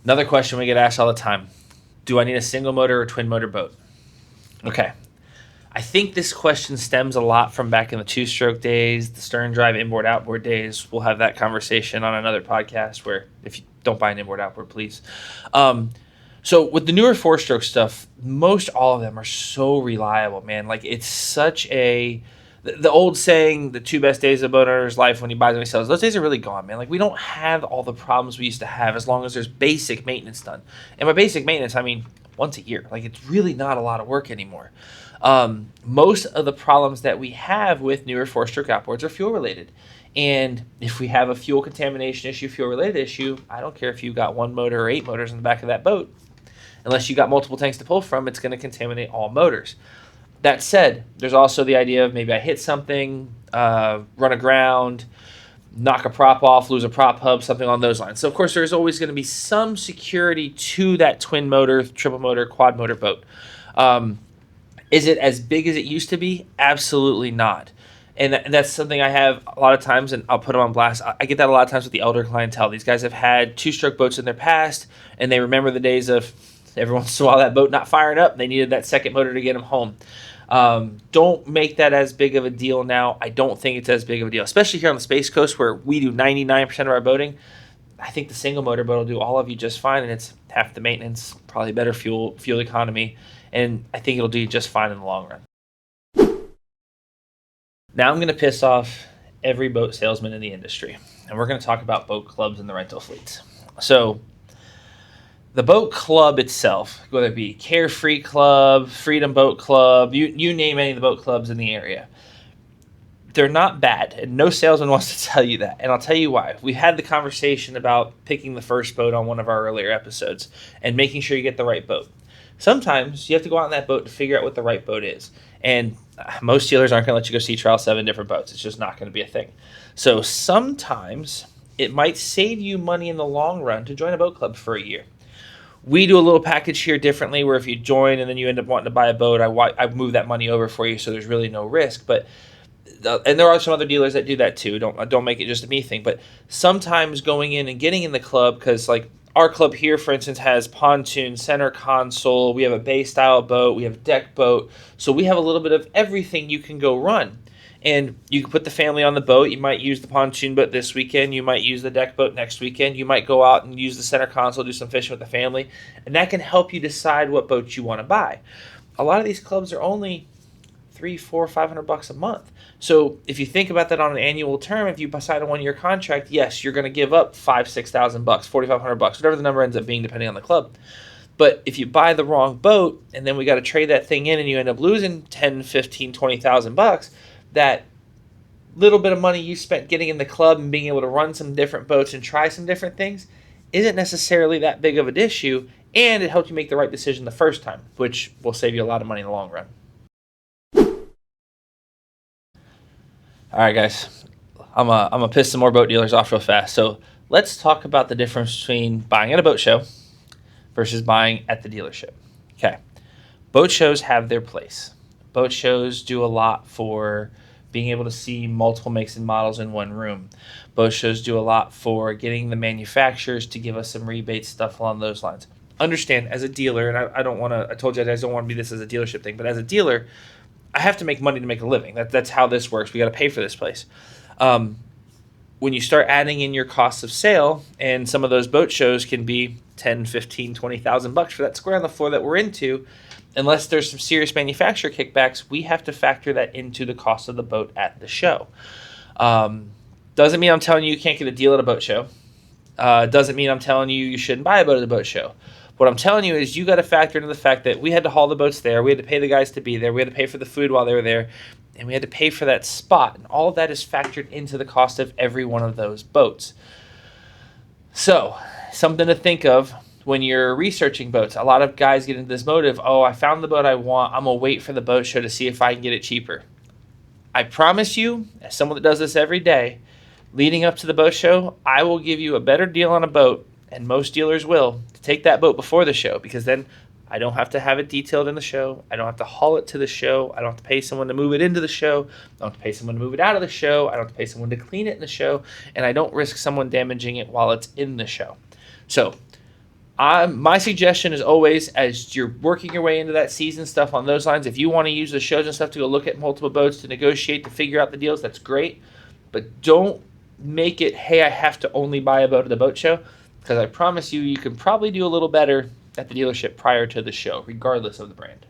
Another question we get asked all the time: do I need a single motor or twin motor boat? Okay. I think this question stems a lot from back in the two-stroke days, the stern drive inboard outboard days. We'll have that conversation on another podcast. Where if you don't buy an inboard outboard, please. Um, so with the newer four-stroke stuff, most all of them are so reliable, man. Like it's such a the old saying, the two best days of a boat owner's life when he buys and he sells. Those days are really gone, man. Like we don't have all the problems we used to have as long as there's basic maintenance done. And by basic maintenance, I mean once a year. Like it's really not a lot of work anymore. Most of the problems that we have with newer four-stroke outboards are fuel-related. And if we have a fuel contamination issue, fuel-related issue, I don't care if you got one motor or 8 motors in the back of that boat. Unless you got multiple tanks to pull from, it's going to contaminate all motors. That said, there's also the idea of maybe I hit something, run aground, knock a prop off, lose a prop hub, something on those lines. So, of course, there's always going to be some security to that twin motor, triple motor, quad motor boat. Is it as big as it used to be? Absolutely not. And that's something I have a lot of times, and I'll put them on blast. I get that a lot of times with the elder clientele. These guys have had two-stroke boats in their past, and they remember the days of every once in a while that boat not firing up. They needed that second motor to get them home. Don't make that as big of a deal now. I don't think it's as big of a deal, especially here on the Space Coast where we do 99% of our boating. I think the single motor boat will do all of you just fine, and it's half the maintenance, probably better fuel economy, and I think it'll do just fine in the long run. Now I'm going to piss off every boat salesman in the industry, and we're going to talk about boat clubs and the rental fleets. So the boat club itself, whether it be Carefree Club, Freedom Boat Club, you name any of the boat clubs in the area, they're not bad, and no salesman wants to tell you that. And I'll tell you why. We had the conversation about picking the first boat on one of our earlier episodes and making sure you get the right boat. Sometimes you have to go out on that boat to figure out what the right boat is. And most dealers aren't going to let you go sea trial 7 different boats. It's just not going to be a thing. So sometimes it might save you money in the long run to join a boat club for a year. We do a little package here differently where if you join and then you end up wanting to buy a boat, I move that money over for you so there's really no risk. But and there are some other dealers that do that too. Don't make it just a me thing. But sometimes going in and getting in the club, because like our club here, for instance, has pontoon, center console. We have a bay style boat. We have a deck boat. So we have a little bit of everything you can go run. And you can put the family on the boat. You might use the pontoon boat this weekend. You might use the deck boat next weekend. You might go out and use the center console, do some fishing with the family. And that can help you decide what boat you want to buy. A lot of these clubs are only $300, $400, $500 a month. So if you think about that on an annual term, if you sign a 1-year contract, yes, you're going to give up $5,000, $6,000, $4,500, whatever the number ends up being, depending on the club. But if you buy the wrong boat and then we got to trade that thing in and you end up losing $10,000, $15,000, $20,000, that little bit of money you spent getting in the club and being able to run some different boats and try some different things isn't necessarily that big of an issue, and it helps you make the right decision the first time, which will save you a lot of money in the long run. All right, guys, I'm gonna piss some more boat dealers off real fast. So let's talk about the difference between buying at a boat show versus buying at the dealership. Okay, boat shows have their place. Boat shows do a lot for being able to see multiple makes and models in one room. Boat shows do a lot for getting the manufacturers to give us some rebates, stuff along those lines. Understand, as a dealer, and I don't want to, I told you I don't want to be this as a dealership thing, but as a dealer, I have to make money to make a living. That's how this works. We got to pay for this place. When you start adding in your costs of sale, and some of those boat shows can be $10,000, $15,000, $20,000 for that square on the floor that we're into, unless there's some serious manufacturer kickbacks, we have to factor that into the cost of the boat at the show. Doesn't mean I'm telling you can't get a deal at a boat show. Doesn't mean I'm telling you shouldn't buy a boat at a boat show. What I'm telling you is you got to factor into the fact that we had to haul the boats there, we had to pay the guys to be there, we had to pay for the food while they were there, and we had to pay for that spot. And all of that is factored into the cost of every one of those boats. So, something to think of when you're researching boats. A lot of guys get into this motive, I found the boat I want, I'm going to wait for the boat show to see if I can get it cheaper. I promise you, as someone that does this every day, leading up to the boat show, I will give you a better deal on a boat, and most dealers will, to take that boat before the show, because then I don't have to have it detailed in the show. I don't have to haul it to the show. I don't have to pay someone to move it into the show. I don't have to pay someone to move it out of the show. I don't have to pay someone to clean it in the show. And I don't risk someone damaging it while it's in the show. So My suggestion is always, as you're working your way into that season, stuff on those lines, if you want to use the shows and stuff to go look at multiple boats, to negotiate, to figure out the deals, that's great. But don't make it, hey, I have to only buy a boat at the boat show, because I promise you, you can probably do a little better at the dealership prior to the show, regardless of the brand.